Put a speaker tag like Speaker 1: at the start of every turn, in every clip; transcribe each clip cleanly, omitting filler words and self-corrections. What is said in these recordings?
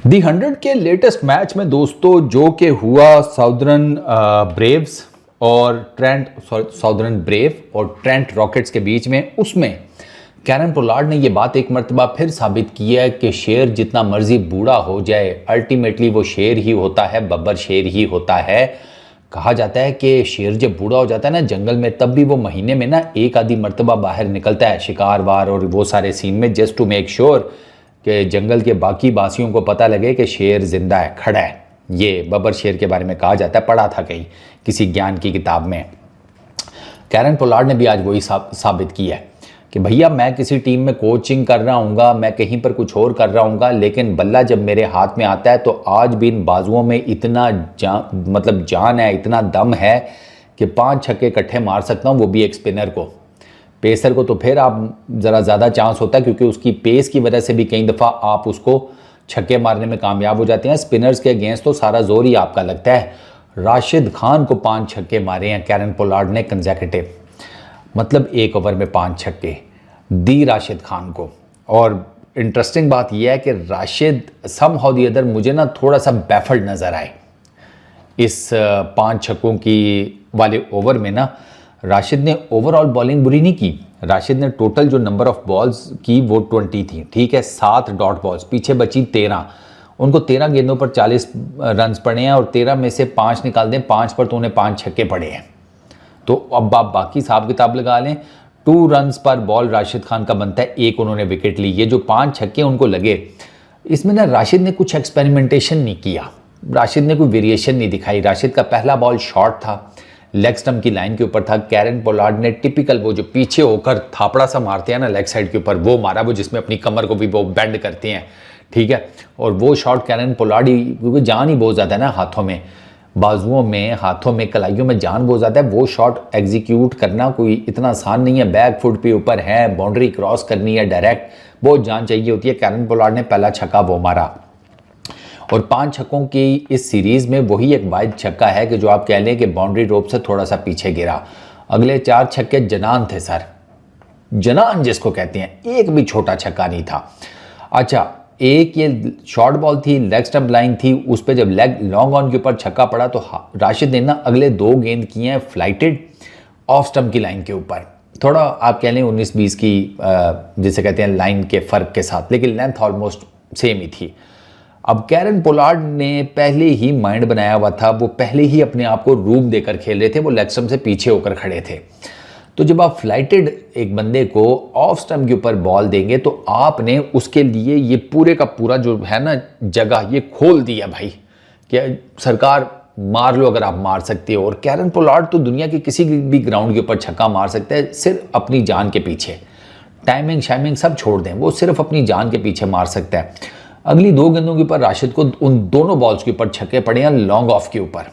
Speaker 1: दी 100 के latest match में दोस्तों जो कि हुआ साउदर्न ब्रेव और ट्रेंट रॉकेट्स के बीच में, उसमें कैरन पोलार्ड ने ये बात एक मरतबा फिर साबित की है कि शेर जितना मर्जी बूढ़ा हो जाए अल्टीमेटली वो शेर ही होता है, बब्बर शेर ही होता है। कहा जाता है कि शेर जब बूढ़ा हो जाता है ना जंगल में, तब भी वो महीने में ना एक आधी मरतबा बाहर निकलता है शिकार वार और वो सारे सीन में, जस्ट टू मेक श्योर कि जंगल के बाकी बासियों को पता लगे कि शेर जिंदा है, खड़ा है। ये बब्बर शेर के बारे में कहा जाता है, पढ़ा था कहीं किसी ज्ञान की किताब में। कैरन पोलार्ड ने भी आज वही साबित किया है कि भैया मैं किसी टीम में कोचिंग कर रहा हूँगा, मैं कहीं पर कुछ और कर रहा हूँगा, लेकिन बल्ला जब मेरे हाथ में आता है तो आज भी इन बाजुओं में इतना जान है, इतना दम है कि 5 छक्के इकट्ठे मार सकता हूँ, वो भी एक स्पिनर को। पेसर को तो फिर आप ज़रा ज़्यादा चांस होता है क्योंकि उसकी पेस की वजह से भी कई दफ़ा आप उसको छक्के मारने में कामयाब हो जाते हैं। स्पिनर्स के अगेंस्ट तो सारा जोर ही आपका लगता है। राशिद खान को 5 छक्के मारे हैं कैरन पोलार्ड ने कंसेक्यूटिव, मतलब एक ओवर में 5 छक्के दी राशिद खान को। और इंटरेस्टिंग बात यह है कि राशिद समहाउ दी अदर मुझे ना थोड़ा सा बैफल्ड नज़र आए इस 5 छक्कों की वाले ओवर में ना। राशिद ने ओवरऑल बॉलिंग बुरी नहीं की। राशिद ने टोटल जो नंबर ऑफ बॉल्स की वो 20 थी, ठीक है, 7 डॉट बॉल्स, पीछे बची 13। उनको 13 गेंदों पर 40 रन पड़े हैं और 13 में से 5 निकाल दें, 5 पर तो उन्हें 5 छक्के पड़े हैं। तो अब आप बाकी हिसाब किताब लगा लें, 2 रन्स पर बॉल राशिद खान का बनता है, 1 उन्होंने विकेट ली। ये जो 5 छक्के उनको लगे, इसमें ना राशिद ने कुछ एक्सपेरिमेंटेशन नहीं किया, राशिद ने कोई वेरिएशन नहीं दिखाई। राशिद का पहला बॉल शॉर्ट था, लेग स्टंप की लाइन के ऊपर था। कैरन पोलार्ड ने टिपिकल वो जो पीछे होकर थापड़ा सा मारते हैं ना लेग साइड के ऊपर, वो मारा, वो जिसमें अपनी कमर को भी वो बेंड करते हैं, ठीक है। और वो शॉट कैरन पोलार्ड ही, क्योंकि जान ही बहुत ज़्यादा है ना हाथों में, बाजुओं में, हाथों में, कलाइयों में जान बहुत ज़्यादा है। वो शॉट एग्जीक्यूट करना कोई इतना आसान नहीं है। बैक फुट पे ऊपर है, बाउंड्री क्रॉस करनी है डायरेक्ट, बहुत जान चाहिए होती है। कैरन पोलार्ड ने पहला छक्का वो मारा और 5 छक्कों की इस सीरीज़ में वही एक वाइड छक्का है कि जो आप कह लें कि बाउंड्री रोप से थोड़ा सा पीछे गिरा। अगले 4 छक्के जनान थे सर, जनान जिसको कहते हैं, एक भी छोटा छक्का नहीं था। अच्छा, एक ये शॉर्ट बॉल थी, लेग स्टंप लाइन थी, उस पर जब लेग लॉन्ग ऑन के ऊपर छक्का पड़ा तो राशिद ने ना अगले 2 गेंद किए हैं फ्लाइटेड ऑफ स्टंप की लाइन के ऊपर, थोड़ा आप कह लें 19-20 की जिसे कहते हैं लाइन के फ़र्क के साथ, लेकिन लेंथ ऑलमोस्ट सेम ही थी। अब कैरन पोलार्ड ने पहले ही माइंड बनाया हुआ था, वो पहले ही अपने आप को रूम देकर खेल रहे थे, वो लेग स्टंप से पीछे होकर खड़े थे। तो जब आप फ्लाइटेड एक बंदे को ऑफ स्टंप के ऊपर बॉल देंगे तो आपने उसके लिए ये पूरे का पूरा जो है ना जगह ये खोल दिया भाई, क्या सरकार मार लो अगर आप मार सकते हो। और कैरन पोलार्ड तो दुनिया के किसी भी ग्राउंड के ऊपर छक्का मार सकता है, सिर्फ अपनी जान के पीछे। टाइमिंग शाइमिंग सब छोड़ दें, वो सिर्फ अपनी जान के पीछे मार सकता है। अगली 2 गेंदों के ऊपर राशिद को उन दोनों बॉल्स के ऊपर छक्के पड़े हैं लॉन्ग ऑफ के ऊपर।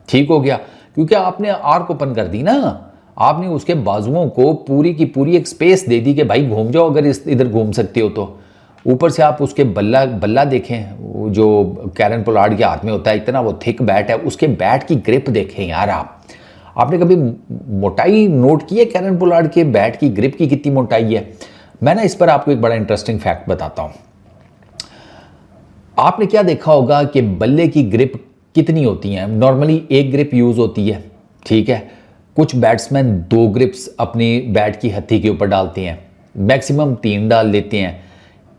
Speaker 1: ठीक हो गया, क्योंकि आपने आर्क ओपन कर दी ना, आपने उसके बाजुओं को पूरी की पूरी एक स्पेस दे दी कि भाई घूम जाओ अगर इधर घूम सकते हो तो। ऊपर से आप उसके बल्ला देखें जो कैरन पोलार्ड के हाथ में होता है, इतना वो थिक बैट है, उसके बैट की ग्रिप देखें यार। आपने कभी मोटाई नोट की है कैरन पोलार्ड के बैट की ग्रिप की कितनी मोटाई है? मैं ना इस पर आपको एक बड़ा इंटरेस्टिंग फैक्ट बताता हूँ। आपने क्या देखा होगा कि बल्ले की ग्रिप कितनी होती हैं? नॉर्मली 1 ग्रिप यूज़ होती है, ठीक है। कुछ बैट्समैन 2 ग्रिप्स अपनी बैट की हथी के ऊपर डालते हैं, मैक्सिमम 3 डाल लेते हैं।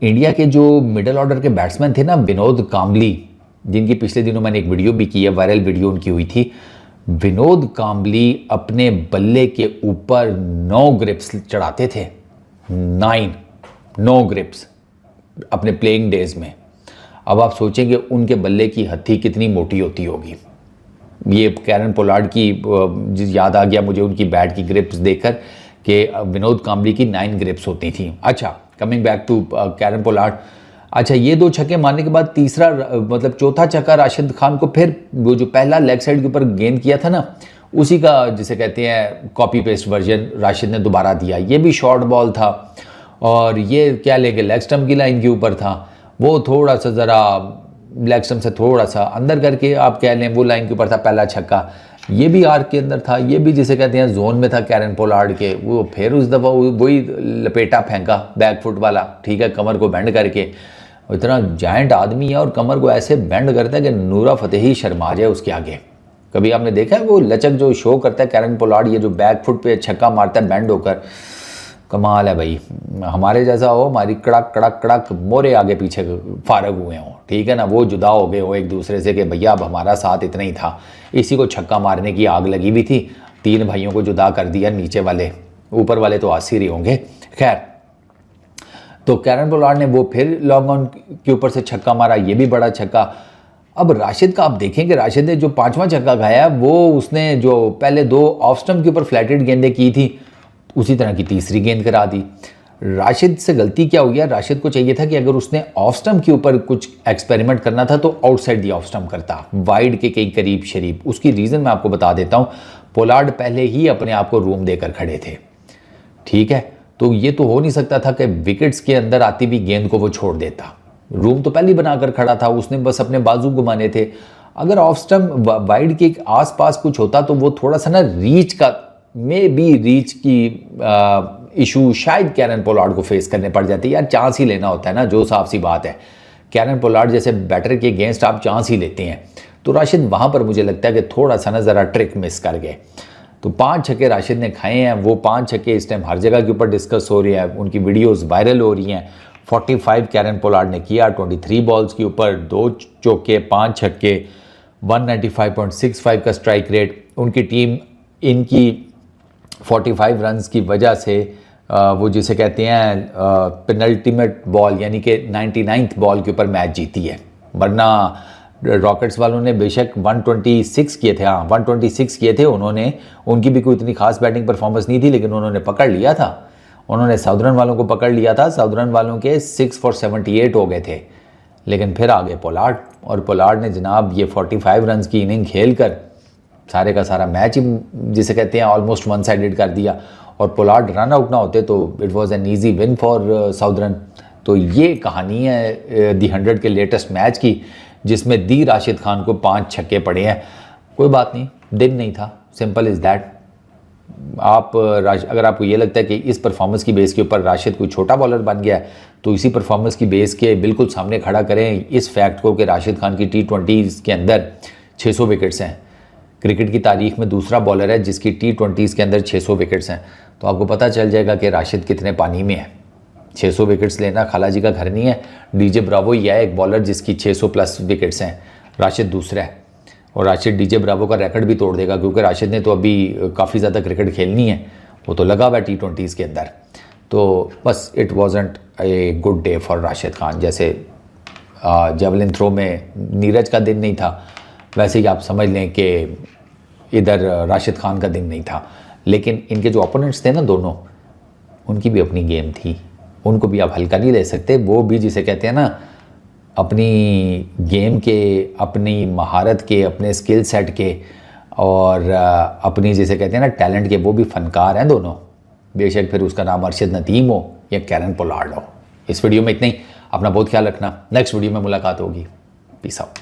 Speaker 1: इंडिया के जो मिडिल ऑर्डर के बैट्समैन थे ना, विनोद कांबली, जिनकी पिछले दिनों मैंने एक वीडियो भी की है, वायरल वीडियो उनकी हुई थी। विनोद कांबली अपने बल्ले के ऊपर 9 ग्रिप्स चढ़ाते थे, 9 ग्रिप्स अपने प्लेइंग डेज में। अब आप सोचेंगे उनके बल्ले की हथी कितनी मोटी होती होगी। ये कैरन पोलार्ड की याद आ गया मुझे उनकी बैट की ग्रिप्स देखकर कि विनोद कांबली की 9 ग्रिप्स होती थी। अच्छा, coming back to Kieron Pollard. अच्छा, ये 2 छक्के मारने के बाद तीसरा मतलब चौथा छक्का राशिद खान को फिर वो जो पहला लेग साइड के ऊपर गेंद किया था ना, उसी का जिसे कहते हैं कॉपी पेस्ट वर्जन राशिद ने दोबारा दिया। ये भी शॉर्ट बॉल था और ये क्या लेके लेग स्टंप की लाइन के ऊपर था, वो थोड़ा सा ज़रा लेग स्टंप से थोड़ा सा अंदर करके आप कह लें वो लाइन के ऊपर था पहला छक्का। ये भी आर्क के अंदर था, ये भी जिसे कहते हैं जोन में था कैरन पोलार्ड के। वो फिर उस दफ़ा वही लपेटा फेंका बैक फुट वाला, ठीक है, कमर को बेंड करके। और इतना जायंट आदमी है और कमर को ऐसे बेंड करता है कि नूरा फतेही शर्मा जाए उसके आगे। कभी आपने देखा है वो लचक जो शो करता है कैरन पोलार्ड, ये जो बैक फुट पे छक्का मारता है बेंड होकर, कमाल है भाई। हमारे जैसा हो, हमारी कड़क कड़क कड़क मोरे आगे पीछे फारग हुए हों, ठीक है ना, वो जुदा हो गए हो एक दूसरे से कि भैया अब हमारा साथ इतना ही था, इसी को छक्का मारने की आग लगी हुई थी, 3 भाइयों को जुदा कर दिया, नीचे वाले ऊपर वाले तो आसी रहे होंगे। खैर, तो कैरन पोलार्ड ने वो फिर लॉन्ग ऑन के ऊपर से छक्का मारा, ये भी बड़ा छक्का। अब राशिद का आप देखें कि राशिद ने जो 5वां छक्का खाया वो उसने जो पहले 2 ऑफ स्टंप के ऊपर फ्लैटेड गेंदें की थी उसी तरह की तीसरी गेंद करा दी। राशिद से गलती क्या हो गया, राशिद को चाहिए था कि अगर उसने ऑफ स्टंप के ऊपर कुछ एक्सपेरिमेंट करना था तो आउटसाइड दी ऑफ स्टंप करता, वाइड के कई करीब शरीफ। उसकी रीज़न मैं आपको बता देता हूँ, पोलार्ड पहले ही अपने आप को रूम देकर खड़े थे, ठीक है, तो ये तो हो नहीं सकता था कि विकेट्स के अंदर आती भी गेंद को वो छोड़ देता, रूम तो पहले ही बनाकर खड़ा था, उसने बस अपने बाजू घुमाने थे। अगर ऑफ स्टंप वाइड के आसपास कुछ होता तो वो थोड़ा सा ना रीच का रीच की इशू शायद कैरन पोलार्ड को फेस करने पड़ जाते। यार चांस ही लेना होता है ना, जो साफ सी बात है, कैरन पोलार्ड जैसे बैटर के अगेंस्ट आप चांस ही लेते हैं। तो राशिद वहाँ पर मुझे लगता है कि थोड़ा सा ना ज़रा ट्रिक मिस कर गए। तो 5 छक्के राशिद ने खाए हैं, वो 5 छक्के इस टाइम हर जगह के ऊपर डिस्कस हो रही है, उनकी वीडियोज़ वायरल हो रही हैं। 45 कैरन पोलार्ड ने किया 23 बॉल्स के ऊपर, 2 चौके 5 छक्के, 195.65 का स्ट्राइक रेट। उनकी टीम इनकी 45 रन्स की वजह से वो जिसे कहते हैं पेनल्टीमेट बॉल यानी कि 99th बॉल के ऊपर मैच जीती है, वरना रॉकेट्स वालों ने बेशक 126 किए थे, हाँ 126 किए थे उन्होंने, उनकी भी कोई इतनी खास बैटिंग परफॉर्मेंस नहीं थी, लेकिन उन्होंने पकड़ लिया था, उन्होंने साउदर्न वालों को पकड़ लिया था। साउदर्न वालों के 6 for 78 हो गए थे, लेकिन फिर आ गए पोलार्ड, और पोलार्ड ने जनाब ये 45 रन्स की इनिंग खेल कर सारे का सारा मैच ही जिसे कहते हैं ऑलमोस्ट 1 साइडेड कर दिया, और पोलार्ड रन आउट ना होते तो it was an easy win for southern. तो ये कहानी है दी 100 के लेटेस्ट मैच की, जिसमें दी राशिद खान को 5 छक्के पड़े हैं। कोई बात नहीं, दिन नहीं था, सिंपल इज़ दैट। आप अगर आपको ये लगता है कि इस परफॉर्मेंस की बेस के ऊपर राशिद कोई छोटा बॉलर बन गया है, तो इसी परफॉर्मेंस की बेस के बिल्कुल सामने खड़ा करें इस फैक्ट को कि राशिद खान की T20s के अंदर 600 विकेट्स हैं। क्रिकेट की तारीख में दूसरा बॉलर है जिसकी T20s के अंदर 600 विकेट्स हैं, तो आपको पता चल जाएगा कि राशिद कितने पानी में है। 600 विकेट्स लेना खाला जी का घर नहीं है। डीजे ब्रावो ही है एक बॉलर जिसकी 600 प्लस विकेट्स हैं, राशिद दूसरा है, और राशिद डीजे ब्रावो का रिकॉर्ड भी तोड़ देगा, क्योंकि राशिद ने तो अभी काफ़ी ज़्यादा क्रिकेट खेलनी है, वो तो लगा हुआ है T20s के अंदर। तो बस it wasn't a good day for Rashid Khan. जैसे जेवलिन थ्रो में नीरज का दिन नहीं था, वैसे ही आप समझ लें कि इधर राशिद खान का दिन नहीं था। लेकिन इनके जो ओपोनेंट्स थे ना दोनों, उनकी भी अपनी गेम थी, उनको भी आप हल्का नहीं ले सकते। वो भी जिसे कहते हैं ना अपनी गेम के, अपनी महारत के, अपने स्किल सेट के, और अपनी जिसे कहते हैं ना टैलेंट के, वो भी फनकार हैं दोनों, बेशक फिर उसका नाम अरशद नदीम हो या कैरन पोलार्ड हो। इस वीडियो में इतना ही, अपना बहुत ख्याल रखना, नेक्स्ट वीडियो में मुलाकात होगी, पीस आउट।